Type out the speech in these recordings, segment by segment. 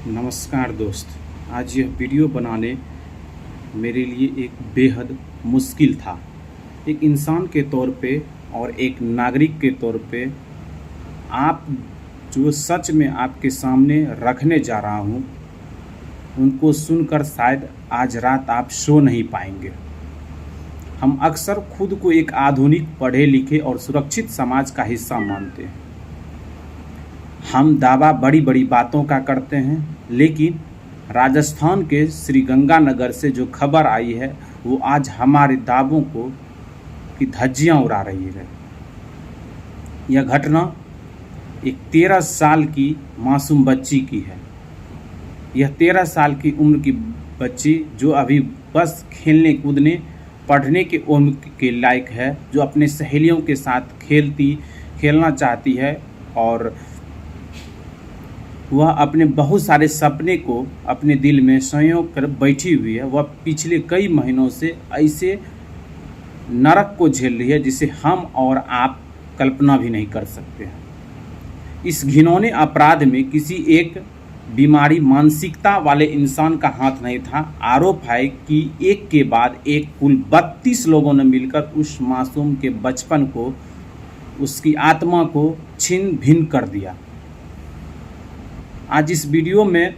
नमस्कार दोस्त। आज यह वीडियो बनाने मेरे लिए एक बेहद मुश्किल था। एक इंसान के तौर पे और एक नागरिक के तौर पे आप जो सच में आपके सामने रखने जा रहा हूँ उनको सुनकर शायद आज रात आप सो नहीं पाएंगे। हम अक्सर खुद को एक आधुनिक, पढ़े लिखे और सुरक्षित समाज का हिस्सा मानते हैं। हम दावा बड़ी बड़ी बातों का करते हैं, लेकिन राजस्थान के श्रीगंगानगर से जो खबर आई है वो आज हमारे दावों को की धज्जियां उड़ा रही है। यह घटना एक 13 साल की मासूम बच्ची की है। यह 13 साल की उम्र की बच्ची जो अभी बस खेलने कूदने पढ़ने के उम्र के लायक है, जो अपने सहेलियों के साथ खेलना चाहती है और वह अपने बहुत सारे सपने को अपने दिल में संजो कर बैठी हुई है। वह पिछले कई महीनों से ऐसे नरक को झेल रही है जिसे हम और आप कल्पना भी नहीं कर सकते हैं। इस घिनौने अपराध में किसी एक बीमारी मानसिकता वाले इंसान का हाथ नहीं था। आरोप है कि एक के बाद एक कुल 32 लोगों ने मिलकर उस मासूम के बचपन को, उसकी आत्मा को छिन्न भिन्न कर दिया। आज इस वीडियो में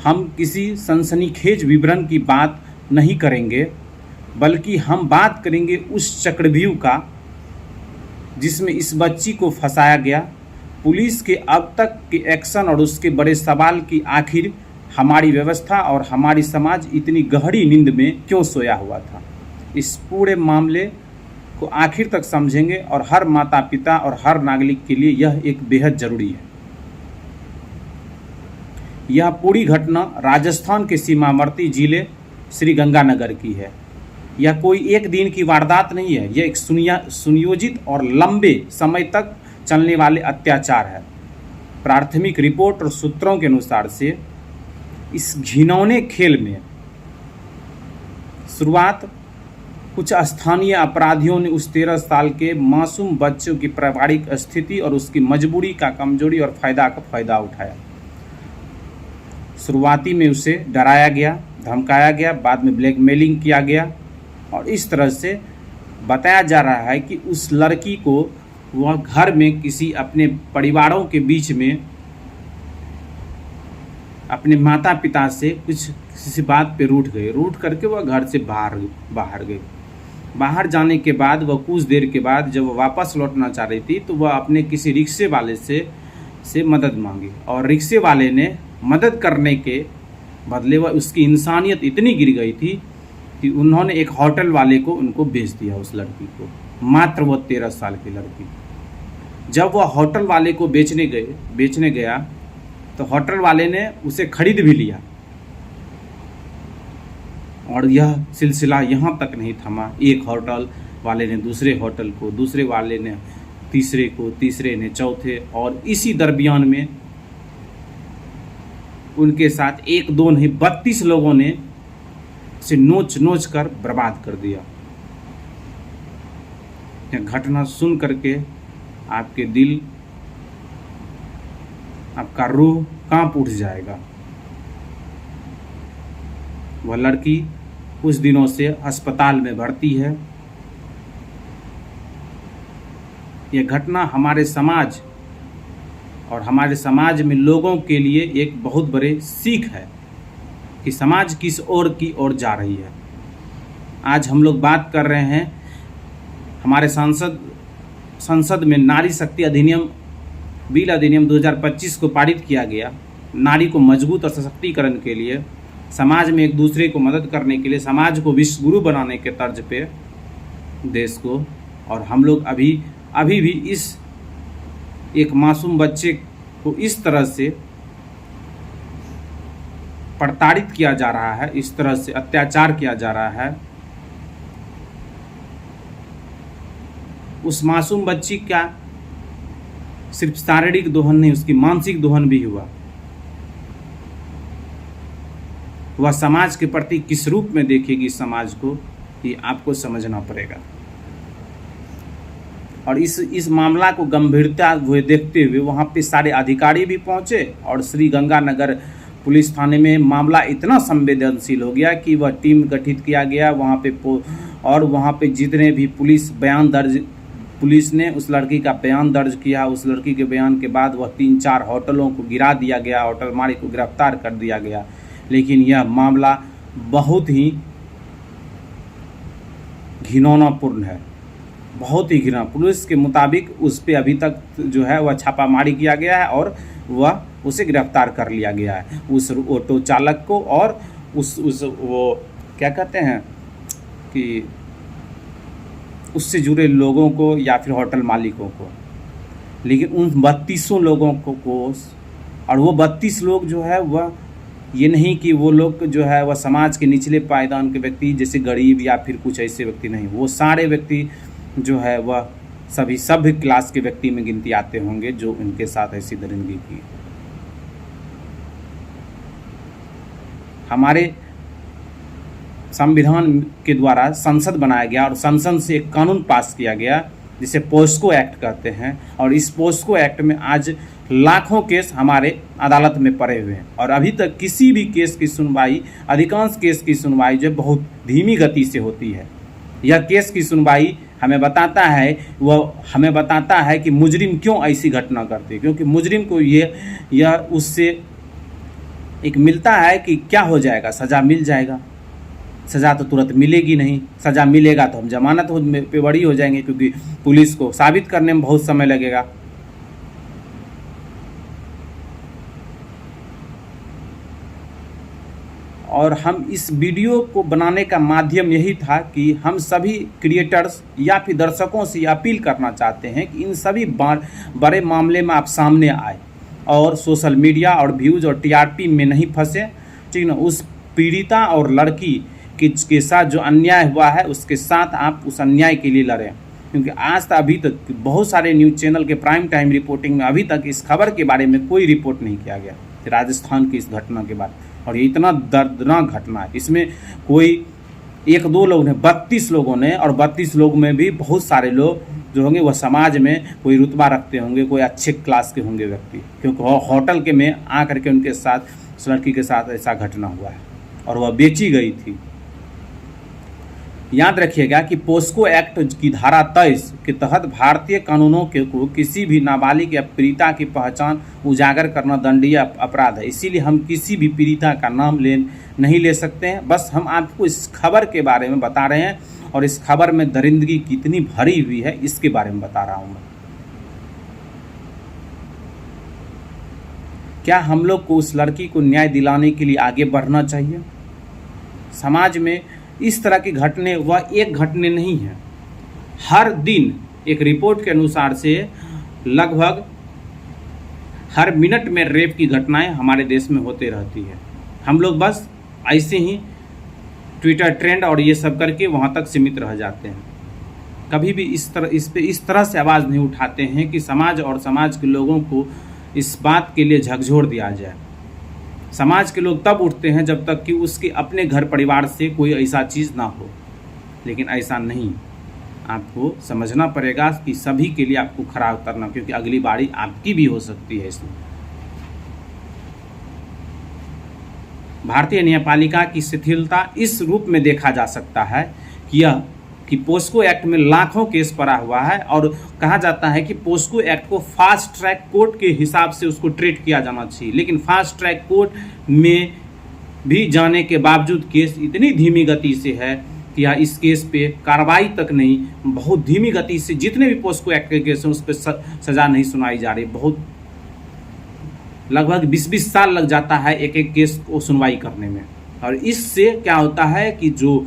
हम किसी सनसनीखेज विवरण की बात नहीं करेंगे, बल्कि हम बात करेंगे उस चक्रव्यूह का जिसमें इस बच्ची को फंसाया गया, पुलिस के अब तक के एक्शन और उसके बड़े सवाल की आखिर हमारी व्यवस्था और हमारी समाज इतनी गहरी नींद में क्यों सोया हुआ था। इस पूरे मामले को आखिर तक समझेंगे और हर माता पिता और हर नागरिक के लिए यह एक बेहद ज़रूरी है। यह पूरी घटना राजस्थान के सीमावर्ती जिले श्रीगंगानगर की है। यह कोई एक दिन की वारदात नहीं है, यह एक सुनियोजित और लंबे समय तक चलने वाले अत्याचार है। प्राथमिक रिपोर्ट और सूत्रों के अनुसार से इस घिनौने खेल में शुरुआत कुछ स्थानीय अपराधियों ने उस 13 साल के मासूम बच्चों की पारिवारिक स्थिति और उसकी मजबूरी का कमजोरी और फायदा उठाया। शुरुआती में उसे डराया गया, धमकाया गया, बाद में ब्लैकमेलिंग किया गया और इस तरह से बताया जा रहा है कि उस लड़की को वह घर में किसी अपने परिवारों के बीच में अपने माता पिता से किसी बात पे रूठ करके वह घर से बाहर गई। बाहर जाने के बाद वह कुछ देर के बाद जब वह वापस लौटना चाह रही थी तो वह अपने किसी रिक्शे वाले से मदद मांगी और रिक्शे वाले ने मदद करने के बदले वह उसकी इंसानियत इतनी गिर गई थी कि उन्होंने एक होटल वाले को उनको बेच दिया, उस लड़की को, मात्र वो 13 साल की लड़की। जब वह होटल वाले को बेचने गया तो होटल वाले ने उसे खरीद भी लिया और यह सिलसिला यहाँ तक नहीं थमा। एक होटल वाले ने दूसरे होटल को, दूसरे वाले ने तीसरे को, तीसरे ने चौथे, और इसी दरमियान में उनके साथ एक दो नहीं 32 लोगों ने इसे नोच कर बर्बाद कर दिया। यह घटना सुन करके आपके दिल, आपका रूह कांप उठ जाएगा। वह लड़की कुछ दिनों से अस्पताल में भर्ती है। यह घटना हमारे समाज और हमारे समाज में लोगों के लिए एक बहुत बड़े सीख है कि समाज किस ओर की ओर जा रही है। आज हम लोग बात कर रहे हैं, हमारे संसद में नारी शक्ति अधिनियम बिल अधिनियम 2025 को पारित किया गया। नारी को मजबूत और सशक्तिकरण के लिए, समाज में एक दूसरे को मदद करने के लिए, समाज को विश्व गुरु बनाने के तर्ज पे देश को, और हम लोग अभी भी इस एक मासूम बच्चे को इस तरह से प्रताड़ित किया जा रहा है, इस तरह से अत्याचार किया जा रहा है। उस मासूम बच्ची का सिर्फ शारीरिक दोहन नहीं, उसकी मानसिक दोहन भी हुआ। वह समाज के प्रति किस रूप में देखेगी समाज को, ये आपको समझना पड़ेगा। और इस मामला को गंभीरता हुए देखते हुए वहाँ पे सारे अधिकारी भी पहुँचे और श्रीगंगानगर पुलिस थाने में मामला इतना संवेदनशील हो गया कि वह टीम गठित किया गया वहाँ पे, और वहाँ पे जितने भी पुलिस ने उस लड़की का बयान दर्ज किया। उस लड़की के बयान के बाद वह 3-4 होटलों को गिरा दिया गया, होटल मालिक को गिरफ्तार कर दिया गया। लेकिन यह मामला बहुत ही घिनौनापूर्ण है, बहुत ही घिनौना। पुलिस के मुताबिक उस पर अभी तक जो है वह छापामारी किया गया है और वह उसे गिरफ्तार कर लिया गया है, उस ऑटो चालक को और उस वो क्या कहते हैं कि उससे जुड़े लोगों को या फिर होटल मालिकों को। लेकिन उन 32 लोगों को और वो 32 लोग जो है वह ये नहीं कि वो लोग जो है वह समाज के निचले पायदान के व्यक्ति जैसे गरीब या फिर कुछ ऐसे व्यक्ति नहीं, वो सारे व्यक्ति जो है वह सभी सभ्य क्लास के व्यक्ति में गिनती आते होंगे जो उनके साथ ऐसी दरिंदगी की। हमारे संविधान के द्वारा संसद बनाया गया और संसद से एक कानून पास किया गया जिसे पोस्को एक्ट कहते हैं, और इस पोस्को एक्ट में आज लाखों केस हमारे अदालत में पड़े हुए हैं और अभी तक किसी भी केस की सुनवाई, अधिकांश केस की सुनवाई जो बहुत धीमी गति से होती है। यह केस की सुनवाई हमें बताता है कि मुजरिम क्यों ऐसी घटना करते हैं, क्योंकि मुजरिम को यह उससे एक मिलता है कि क्या हो जाएगा, सज़ा मिल जाएगा। सज़ा तो तुरंत मिलेगी नहीं, सज़ा मिलेगा तो हम जमानत पे बरी हो जाएंगे, क्योंकि पुलिस को साबित करने में बहुत समय लगेगा। और हम इस वीडियो को बनाने का माध्यम यही था कि हम सभी क्रिएटर्स या फिर दर्शकों से अपील करना चाहते हैं कि इन सभी बड़े मामले में आप सामने आए और सोशल मीडिया और व्यूज़ और टीआरपी में नहीं फंसे, ठीक ना। उस पीड़िता और लड़की के साथ जो अन्याय हुआ है उसके साथ आप उस अन्याय के लिए लड़ें, क्योंकि आज तक अभी तक बहुत सारे न्यूज़ चैनल के प्राइम टाइम रिपोर्टिंग में अभी तक इस खबर के बारे में कोई रिपोर्ट नहीं किया गया राजस्थान की इस घटना के बाद। और ये इतना दर्दनाक घटना है, इसमें कोई 1-2 लोग ने, 32 लोगों ने, और 32 लोग में भी बहुत सारे लोग जो होंगे वह समाज में कोई रुतबा रखते होंगे, कोई अच्छे क्लास के होंगे व्यक्ति, क्योंकि होटल के में आकर के उनके साथ, उस लड़की के साथ ऐसा घटना हुआ है और वह बेची गई थी। याद रखिएगा कि पोस्को एक्ट की धारा 23 के तहत भारतीय कानूनों को किसी भी नाबालिग या पीड़िता की पहचान उजागर करना दंडनीय अपराध है। इसीलिए हम किसी भी पीड़िता का नाम नहीं ले सकते हैं। बस हम आपको इस खबर के बारे में बता रहे हैं और इस खबर में दरिंदगी कितनी भरी हुई है इसके बारे में बता रहा हूँ मैं। क्या हम लोग को उस लड़की को न्याय दिलाने के लिए आगे बढ़ना चाहिए? समाज में इस तरह की घटने वह एक घटने नहीं है, हर दिन एक रिपोर्ट के अनुसार से लगभग हर मिनट में रेप की घटनाएं हमारे देश में होते रहती है। हम लोग बस ऐसे ही ट्विटर ट्रेंड और ये सब करके वहाँ तक सीमित रह जाते हैं। कभी भी इस तरह से आवाज़ नहीं उठाते हैं कि समाज और समाज के लोगों को इस बात के लिए झकझोर दिया जाए। समाज के लोग तब उठते हैं जब तक कि उसके अपने घर परिवार से कोई ऐसा चीज़ ना हो, लेकिन ऐसा नहीं। आपको समझना पड़ेगा कि सभी के लिए आपको खड़ा उतरना, क्योंकि अगली बारी आपकी भी हो सकती है। इसमें भारतीय न्यायपालिका की शिथिलता इस रूप में देखा जा सकता है कि पोस्को एक्ट में लाखों केस पड़ा हुआ है और कहा जाता है कि पोस्को एक्ट को फास्ट ट्रैक कोर्ट के हिसाब से उसको ट्रीट किया जाना चाहिए, लेकिन फास्ट ट्रैक कोर्ट में भी जाने के बावजूद केस इतनी धीमी गति से है कि यहाँ इस केस पे कार्रवाई तक नहीं, बहुत धीमी गति से जितने भी पोस्को एक्ट के केस हैं उस पर सज़ा नहीं सुनाई जा रही। बहुत लगभग 20-20 साल लग जाता है एक एक केस को सुनवाई करने में। और इससे क्या होता है कि जो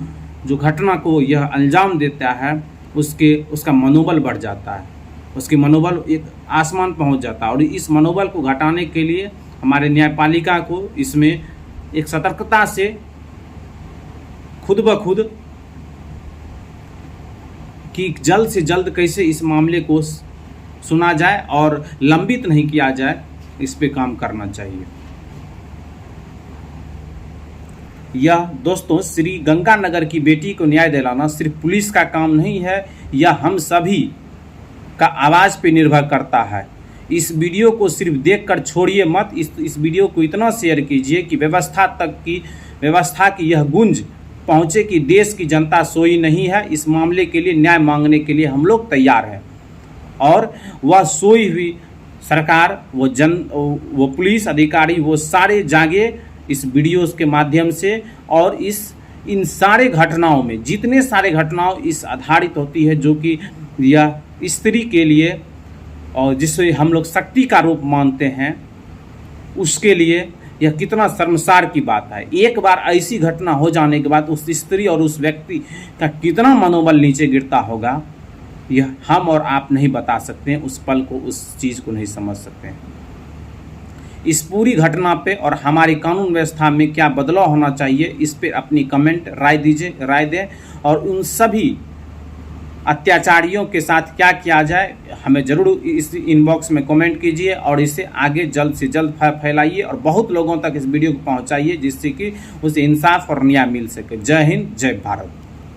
घटना को यह अंजाम देता है उसका मनोबल बढ़ जाता है, उसके मनोबल एक आसमान पहुंच जाता है। और इस मनोबल को घटाने के लिए हमारे न्यायपालिका को इसमें एक सतर्कता से खुद ब खुद कि जल्द से जल्द कैसे इस मामले को सुना जाए और लंबित नहीं किया जाए, इस पे काम करना चाहिए। यह दोस्तों श्री गंगानगर की बेटी को न्याय दिलाना सिर्फ पुलिस का काम नहीं है, यह हम सभी का आवाज़ पे निर्भर करता है। इस वीडियो को सिर्फ देखकर छोड़िए मत, इस वीडियो को इतना शेयर कीजिए कि व्यवस्था की यह गूंज पहुँचे कि देश की जनता सोई नहीं है। इस मामले के लिए न्याय मांगने के लिए हम लोग तैयार हैं, और वह सोई हुई सरकार, वो पुलिस अधिकारी, वो सारे जागे इस वीडियोस के माध्यम से। और इन सारे घटनाओं में, जितने सारे घटनाओं इस आधारित होती है, जो कि यह स्त्री के लिए और जिसे हम लोग शक्ति का रूप मानते हैं, उसके लिए यह कितना शर्मसार की बात है। एक बार ऐसी घटना हो जाने के बाद उस स्त्री और उस व्यक्ति का कितना मनोबल नीचे गिरता होगा, यह हम और आप नहीं बता सकते हैं। उस पल को, उस चीज़ को नहीं समझ सकते हैं। इस पूरी घटना पे और हमारी कानून व्यवस्था में क्या बदलाव होना चाहिए, इस पे अपनी कमेंट राय दें, और उन सभी अत्याचारियों के साथ क्या किया जाए हमें ज़रूर इस इनबॉक्स में कमेंट कीजिए, और इसे आगे जल्द से जल्द फैलाइए और बहुत लोगों तक इस वीडियो को पहुंचाइए, जिससे कि उसे इंसाफ और न्याय मिल सके। जय हिंद, जय भारत।